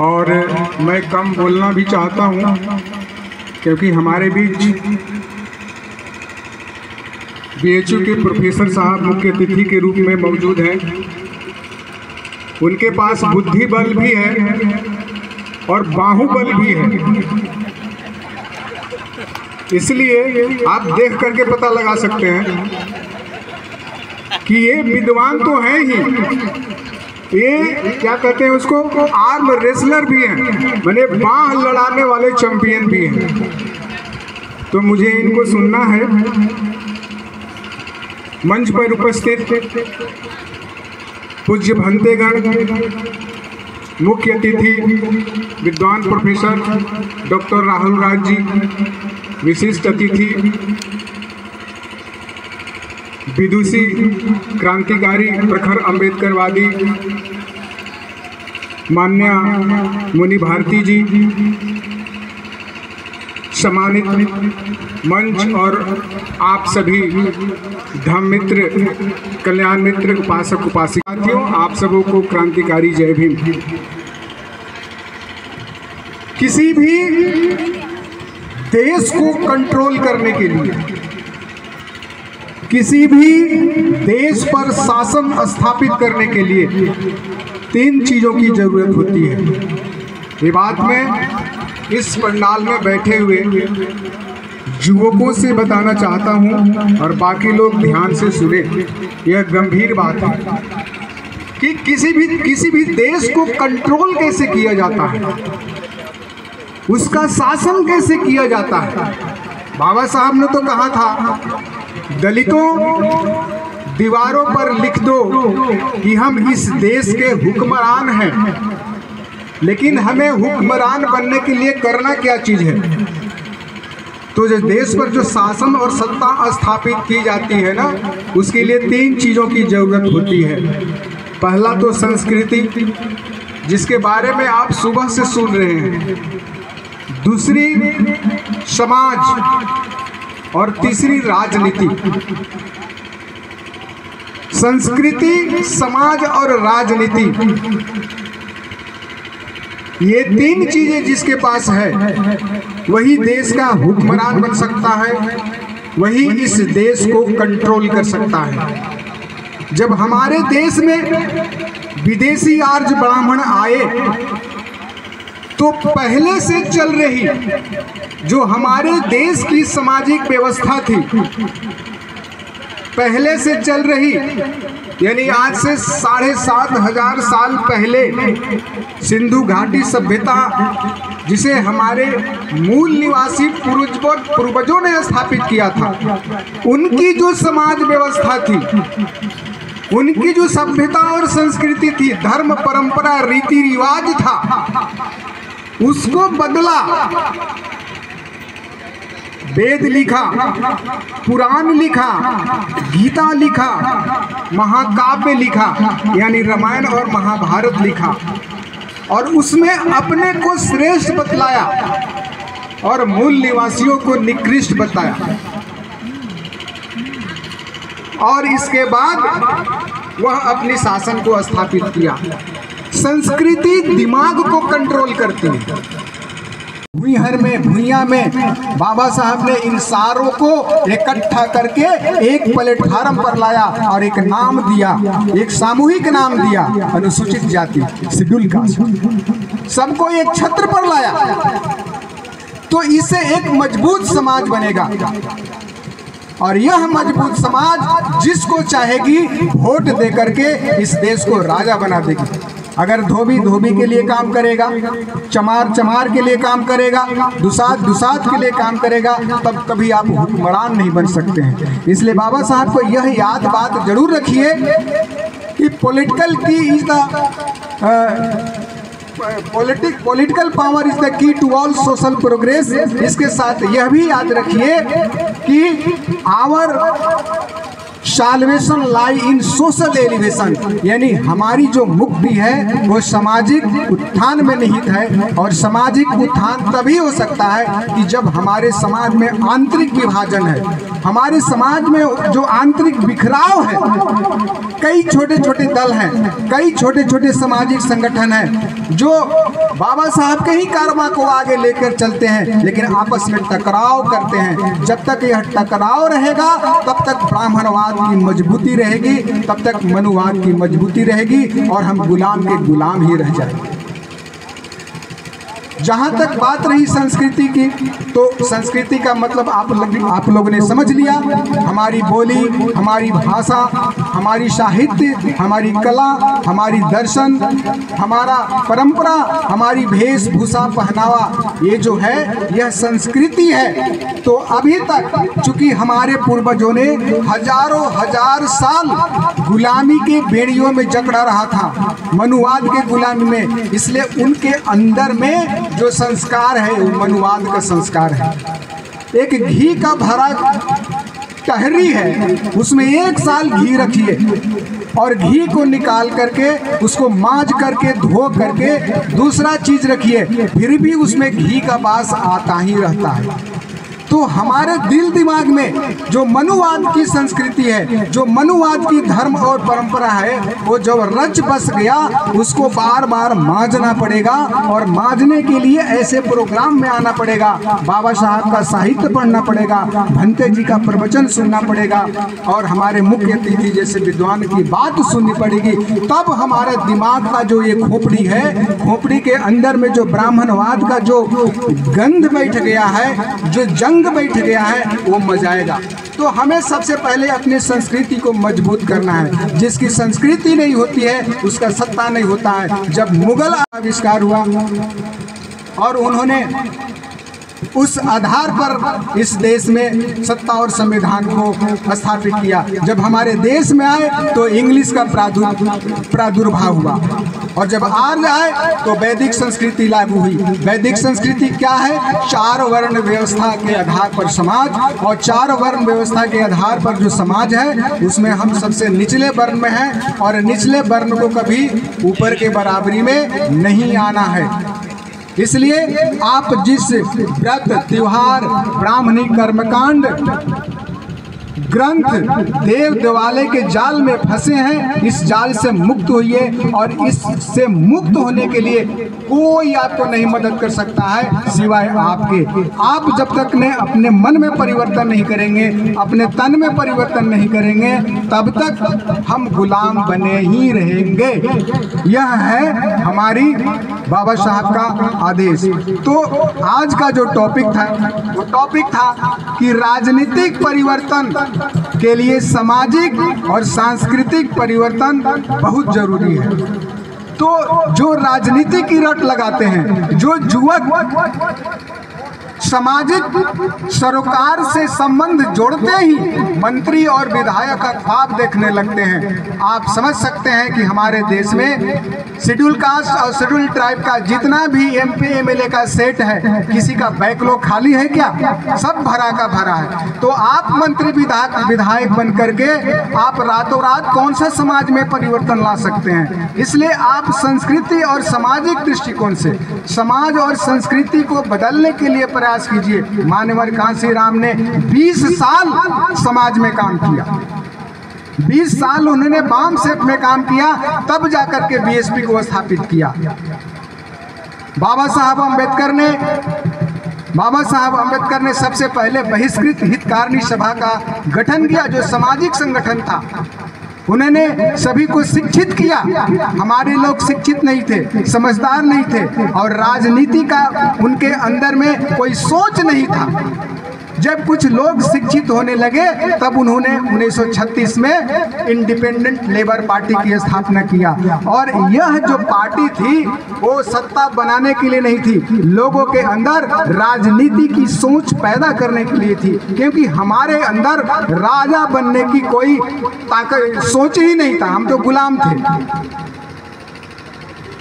और मैं कम बोलना भी चाहता हूँ क्योंकि हमारे बीच बीएचयू के प्रोफेसर साहब मुख्य अतिथि के रूप में मौजूद हैं। उनके पास बुद्धि बल भी है और बाहुबल भी है, इसलिए आप देख करके पता लगा सकते हैं कि ये विद्वान तो हैं ही, ये क्या कहते हैं उसको, आर्म रेसलर भी हैं, माने बाह लड़ाने वाले चैंपियन भी हैं। तो मुझे इनको सुनना है। मंच पर उपस्थित पूज्य भंतेगण, मुख्य अतिथि विद्वान प्रोफेसर डॉक्टर राहुल राज जी, विशिष्ट अतिथि विदुषी क्रांतिकारी प्रखर अम्बेडकरवादी मान्या मुनि भारती जी, सम्मानित मंच और आप सभी धम्म मित्र, कल्याण मित्र, उपासक उपासिकाओं, आप सबों को क्रांतिकारी जय भीम। किसी भी देश को कंट्रोल करने के लिए, किसी भी देश पर शासन स्थापित करने के लिए 3 चीजों की जरूरत होती है। ये बात मैं इस पंडाल में बैठे हुए युवकों से बताना चाहता हूं और बाकी लोग ध्यान से सुने। यह गंभीर बात है कि किसी भी देश को कंट्रोल कैसे किया जाता है, उसका शासन कैसे किया जाता है। बाबा साहब ने तो कहा था, दलितों दीवारों पर लिख दो कि हम इस देश के हुक्मरान हैं, लेकिन हमें हुक्मरान बनने के लिए करना क्या चीज़ है। तो जो देश पर जो शासन और सत्ता स्थापित की जाती है ना, उसके लिए 3 चीज़ों की जरूरत होती है। पहला तो संस्कृति, जिसके बारे में आप सुबह से सुन रहे हैं। दूसरी समाज और तीसरी राजनीति। संस्कृति, समाज और राजनीति, ये 3 चीजें जिसके पास है वही देश का हुक्मरान बन सकता है, वही इस देश को कंट्रोल कर सकता है। जब हमारे देश में विदेशी आर्य ब्राह्मण आए तो पहले से चल रही जो हमारे देश की सामाजिक व्यवस्था थी, पहले से चल रही, यानी आज से 7,500 साल पहले सिंधु घाटी सभ्यता, जिसे हमारे मूल निवासी पूर्वजों ने स्थापित किया था, उनकी जो समाज व्यवस्था थी, उनकी जो सभ्यता और संस्कृति थी, धर्म परंपरा रीति रिवाज था, उसको बदला। वेद लिखा, पुराण लिखा, गीता लिखा, महाकाव्य लिखा, यानी रामायण और महाभारत लिखा, और उसमें अपने को श्रेष्ठ बतलाया और मूल निवासियों को निकृष्ट बताया। और इसके बाद वह अपने शासन को स्थापित किया। संस्कृति दिमाग को कंट्रोल करती है। भूइहर में, भूइया में बाबा साहब ने इन सारों को इकट्ठा करके एक प्लेटफार्म पर लाया और एक नाम दिया, एक सामूहिक नाम दिया, अनुसूचित जाति, शेड्यूल कास्ट। सबको एक छत्र पर लाया, तो इससे एक मजबूत समाज बनेगा। और यह मजबूत समाज जिसको चाहेगी वोट दे करके इस देश को राजा बना देगी। अगर धोबी धोबी के लिए काम करेगा, चमार चमार के लिए काम करेगा, दुसात दुसात के लिए काम करेगा, तब कभी आप हुक्मरान नहीं बन सकते हैं। इसलिए बाबा साहब को यह याद बात जरूर रखिए कि political key is the political power is the key to all social progress. इसके साथ यह भी याद रखिए कि our salvation lie in social elevation, यानी हमारी जो मुख्य खोपड़ी है वो सामाजिक उत्थान में निहित है। और सामाजिक उत्थान तभी हो सकता है कि जब हमारे समाज में आंतरिक विभाजन है, हमारे समाज में जो आंतरिक बिखराव है, कई छोटे छोटे दल हैं, कई छोटे छोटे सामाजिक संगठन हैं जो बाबा साहब के ही कारवा को आगे लेकर चलते हैं, लेकिन आपस में टकराव करते हैं। जब तक यह टकराव रहेगा तब तक ब्राह्मणवाद की मजबूती रहेगी, तब तक मनुवाद की मजबूती रहेगी और हम गुलाम के गुलाम ही रह जाएंगे। जहाँ तक बात रही संस्कृति की, तो संस्कृति का मतलब आप लोगों ने समझ लिया। हमारी बोली, हमारी भाषा, हमारी साहित्य, हमारी कला, हमारी दर्शन, हमारा परंपरा, हमारी वेशभूषा, पहनावा, ये जो है यह संस्कृति है। तो अभी तक चूंकि हमारे पूर्वजों ने हजारों हजार साल गुलामी के बेड़ियों में जकड़ा रहा था, मनुवाद के गुलामी में, इसलिए उनके अंदर में जो संस्कार है वो मनुवाद का संस्कार है। एक घी का भरा टहरी है, उसमें 1 साल घी रखिए और घी को निकाल करके उसको मांज करके धो करके दूसरा चीज रखिए, फिर भी उसमें घी का वास आता ही रहता है। तो हमारे दिल दिमाग में जो मनुवाद की संस्कृति है, जो मनुवाद की धर्म और परंपरा है, वो जब रच बस गया उसको बार बार मांझना पड़ेगा। और मांझने के लिए ऐसे प्रोग्राम में आना पड़ेगा, बाबा साहब का साहित्य पढ़ना पड़ेगा, भंते जी का प्रवचन सुनना पड़ेगा और हमारे मुख्य अतिथि जैसे विद्वान की बात सुननी पड़ेगी। तब हमारे दिमाग का जो ये खोपड़ी है, खोपड़ी के अंदर में जो ब्राह्मणवाद का जो गंध बैठ गया है, जो जंग बैठ गया है, वो मजाएगा। तो हमें सबसे पहले अपनी संस्कृति को मजबूत करना है। जिसकी संस्कृति नहीं होती है उसका सत्ता नहीं होता है। जब मुगल आविष्कार हुआ और उन्होंने उस आधार पर इस देश में सत्ता और संविधान को स्थापित किया, जब हमारे देश में आए तो इंग्लिश का प्रादुर्भाव हुआ और जब आर्य आए तो वैदिक संस्कृति लागू हुई। वैदिक संस्कृति क्या है? 4 वर्ण व्यवस्था के आधार पर समाज, और 4 वर्ण व्यवस्था के आधार पर जो समाज है उसमें हम सबसे निचले वर्ण में हैं और निचले वर्ण को कभी ऊपर के बराबरी में नहीं आना है। इसलिए आप जिस व्रत, त्योहार, ब्राह्मणी कर्मकांड, ग्रंथ, देव देवालय के जाल में फंसे हैं, इस जाल से मुक्त होइए। और इससे मुक्त होने के लिए कोई आपको नहीं मदद कर सकता है सिवाय आपके। आप जब तक ने अपने मन में परिवर्तन नहीं करेंगे, अपने तन में परिवर्तन नहीं करेंगे, तब तक हम गुलाम बने ही रहेंगे। यह है हमारी बाबा साहब का आदेश। तो आज का जो टॉपिक था वो टॉपिक था कि राजनीतिक परिवर्तन के लिए सामाजिक और सांस्कृतिक परिवर्तन बहुत जरूरी है। तो जो राजनीति की रट लगाते हैं, जो युवक सामाजिक सरोकार से संबंध जोड़ते ही मंत्री और विधायक का ख्वाब देखने लगते हैं, आप समझ सकते हैं कि हमारे देश में शेड्यूल कास्ट और शेड्यूल ट्राइब का जितना भी MP MLA का सेट है, किसी का बैकलॉग खाली है क्या? सब भरा का भरा है। तो आप मंत्री विधायक बन करके आप रातों रात कौन सा समाज में परिवर्तन ला सकते हैं? इसलिए आप संस्कृति और सामाजिक दृष्टिकोण से समाज और संस्कृति को बदलने के लिए प्रयास कीजिए। मान्यवर कांशीराम ने 20 साल समाज में काम किया, 20 साल उन्होंने बाम सेट में काम किया, तब जाकर के BSP को स्थापित किया। बाबा साहब अम्बेडकर ने सबसे पहले बहिष्कृत हितकारिणी सभा का गठन किया, जो सामाजिक संगठन था। उन्होंने सभी को शिक्षित किया। हमारे लोग शिक्षित नहीं थे, समझदार नहीं थे और राजनीति का उनके अंदर में कोई सोच नहीं था। जब कुछ लोग शिक्षित होने लगे तब उन्होंने 1936 में इंडिपेंडेंट लेबर पार्टी की स्थापना किया। और यह जो पार्टी थी वो सत्ता बनाने के लिए नहीं थी, लोगों के अंदर राजनीति की सोच पैदा करने के लिए थी, क्योंकि हमारे अंदर राजा बनने की कोई ताकत सोच ही नहीं था, हम तो गुलाम थे।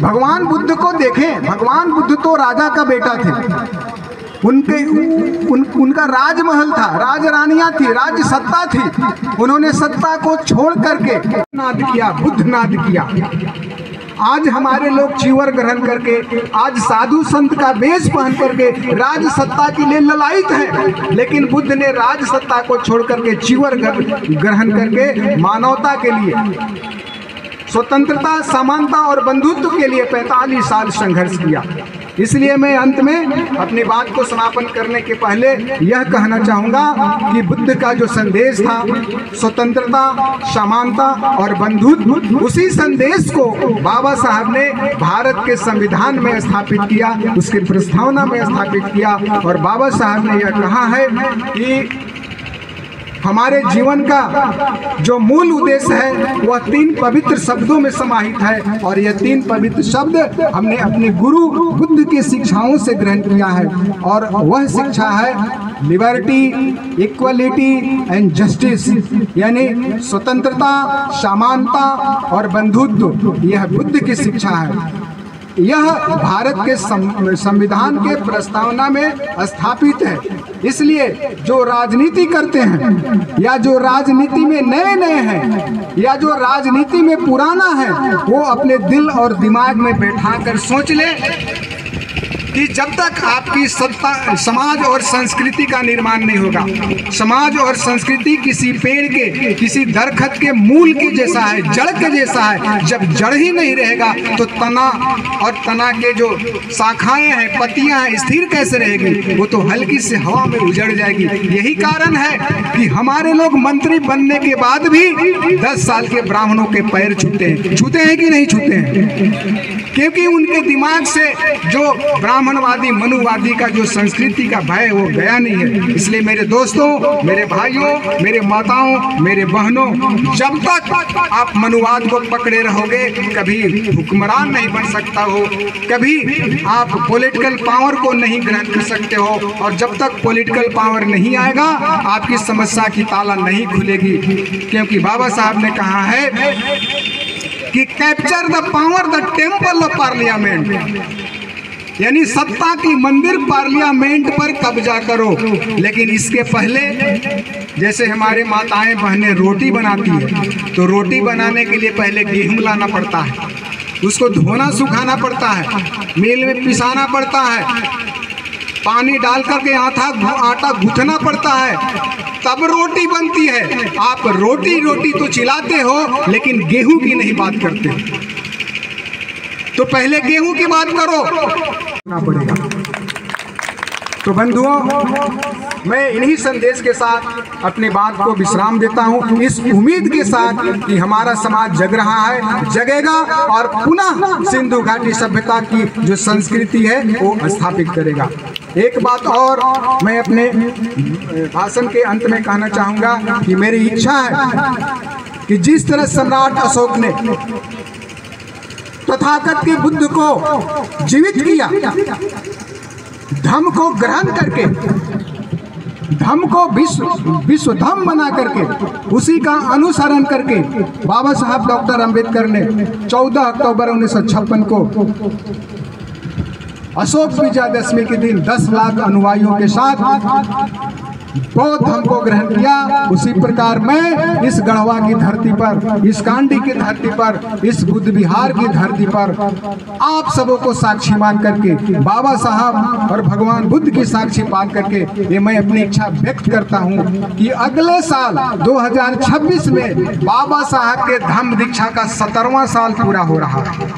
भगवान बुद्ध को देखें, भगवान बुद्ध तो राजा का बेटा थे, उनका राजमहल था, राजरानियां थी, राज सत्ता थी। उन्होंने सत्ता को छोड़ करके नाद किया, बुद्ध नाद किया। आज हमारे लोग चीवर ग्रहण करके, आज साधु संत का वेश पहन करके राज सत्ता के लिए ललायित है, लेकिन बुद्ध ने राज सत्ता को छोड़ करके चीवर ग्रहण करके मानवता के लिए, स्वतंत्रता, समानता और बंधुत्व के लिए 45 साल संघर्ष किया। इसलिए मैं अंत में अपनी बात को समापन करने के पहले यह कहना चाहूँगा कि बुद्ध का जो संदेश था, स्वतंत्रता, समानता और बंधुत्व, उसी संदेश को बाबा साहब ने भारत के संविधान में स्थापित किया, उसकी प्रस्तावना में स्थापित किया। और बाबा साहब ने यह कहा है कि हमारे जीवन का जो मूल उद्देश्य है वह 3 पवित्र शब्दों में समाहित है, और यह 3 पवित्र शब्द हमने अपने गुरु बुद्ध की शिक्षाओं से ग्रहण किया है। और वह शिक्षा है लिबर्टी, इक्वलिटी एंड जस्टिस, यानी स्वतंत्रता, समानता और बंधुत्व। यह बुद्ध की शिक्षा है। यह भारत के संविधान के प्रस्तावना में स्थापित है। इसलिए जो राजनीति करते हैं या जो राजनीति में नए हैं या जो राजनीति में पुराना है, वो अपने दिल और दिमाग में बैठाकर सोच ले कि जब तक आपकी सत्ता, समाज और संस्कृति का निर्माण नहीं होगा, समाज और संस्कृति किसी पेड़ के, किसी दरख्त के मूल के जैसा है, जड़ के जैसा है। जब जड़ ही नहीं रहेगा तो तना और तना के जो शाखाएं हैं, पत्तियां हैं, स्थिर कैसे रहेगी? वो तो हल्की से हवा में उजड़ जाएगी। यही कारण है कि हमारे लोग मंत्री बनने के बाद भी 10 साल के ब्राह्मणों के पैर छूते हैं कि नहीं छूते हैं? क्योंकि उनके दिमाग से जो ब्राह्मणवादी, मनुवादी का जो संस्कृति का भय वो गया नहीं है। इसलिए मेरे दोस्तों, मेरे भाइयों, मेरे माताओं, मेरे बहनों, जब तक आप मनुवाद को पकड़े रहोगे कभी हुक्मरान नहीं बन सकता हो, कभी आप पॉलिटिकल पावर को नहीं ग्रहण कर सकते हो। और जब तक पॉलिटिकल पावर नहीं आएगा आपकी समस्या की ताला नहीं खुलेगी। क्योंकि बाबा साहब ने कहा है कि capture the power the temple of parliament, यानी सत्ता की मंदिर पार्लियामेंट पर कब्जा करो। लेकिन इसके पहले जैसे हमारे माताएं बहनें रोटी बनाती है तो रोटी बनाने के लिए पहले गेहूं लाना पड़ता है, उसको धोना सुखाना पड़ता है, मिल में पिसाना पड़ता है, पानी डाल करके आटा गूंथना पड़ता है, तब रोटी बनती है। आप रोटी तो चिल्लाते हो लेकिन गेहूं की नहीं बात करते। तो पहले गेहूं की बात करो ना पड़ेगा। तो बंधुओं, मैं इन्हीं संदेश के साथ अपनी बात को विश्राम देता हूं, इस उम्मीद के साथ कि हमारा समाज जग रहा है, जगेगा और पुनः सिंधु घाटी सभ्यता की जो संस्कृति है वो स्थापित करेगा। एक बात और मैं अपने भाषण के अंत में कहना चाहूँगा कि मेरी इच्छा है कि जिस तरह सम्राट अशोक ने तथागत के बुद्ध को जीवित किया, धम्म को ग्रहण करके, धम्म को विश्व धम्म बना करके, उसी का अनुसरण करके बाबा साहब डॉक्टर अंबेडकर ने 14 अक्टूबर 1956 को अशोक विजयादशमी के दिन 10 लाख अनुयायियों के साथ बौद्ध धर्म को ग्रहण किया। उसी प्रकार मैं इस गढ़वा की धरती पर, इस कांडी की धरती पर, इस बुद्ध विहार की धरती पर आप सबों को साक्षी मान करके, बाबा साहब और भगवान बुद्ध की साक्षी मान करके ये मैं अपनी इच्छा व्यक्त करता हूँ कि अगले साल 2026 में बाबा साहब के धम्म दीक्षा का 17वां साल पूरा हो रहा है।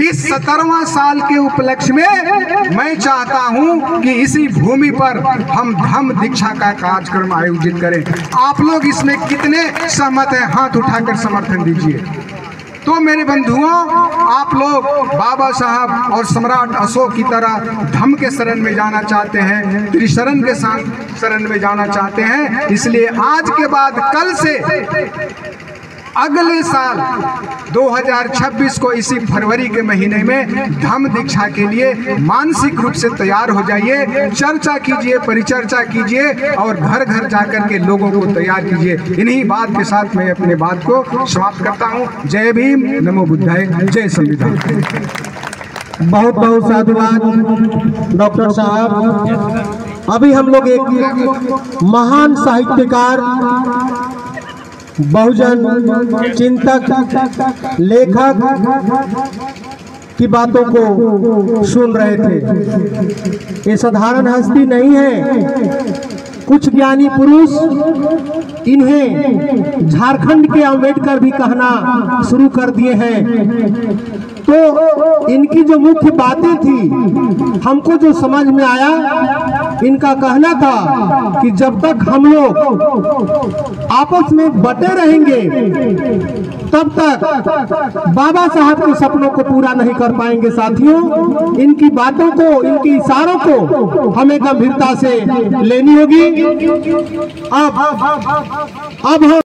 इस 17वां साल के उपलक्ष्य में मैं चाहता हूं कि इसी भूमि पर हम धम्म दीक्षा का कार्यक्रम आयोजित करें। आप लोग इसमें कितने सहमत हैं? हाथ उठाकर समर्थन दीजिए। तो मेरे बंधुओं, आप लोग बाबा साहब और सम्राट अशोक की तरह धम्म के शरण में जाना चाहते हैं, त्रिशरण के साथ शरण में जाना चाहते हैं। इसलिए आज के बाद कल से अगले साल 2026 को इसी फरवरी के महीने में धम्म दीक्षा के लिए मानसिक रूप से तैयार हो जाइए, चर्चा कीजिए, परिचर्चा कीजिए और घर घर जाकर के लोगों को तैयार कीजिए। इन्हीं बात के साथ मैं अपने बात को समाप्त करता हूँ। जय भीम, नमो बुद्धाय, जय संविधान। बहुत बहुत साधुवाद डॉक्टर साहब। अभी हम लोग एक महान साहित्यकार बहुजन चिंतक लेखक की बातों को सुन रहे थे। ये साधारण हस्ती नहीं है। कुछ ज्ञानी पुरुष इन्हें झारखंड के अम्बेडकर भी कहना शुरू कर दिए हैं। तो इनकी जो मुख्य बातें थी, हमको जो समझ में आया, इनका कहना था कि जब तक हम लोग आपस में बटे रहेंगे तब तक बाबा साहब के सपनों को पूरा नहीं कर पाएंगे। साथियों, इनकी बातों को, इनकी इशारों को हमें गंभीरता से लेनी होगी। अब हम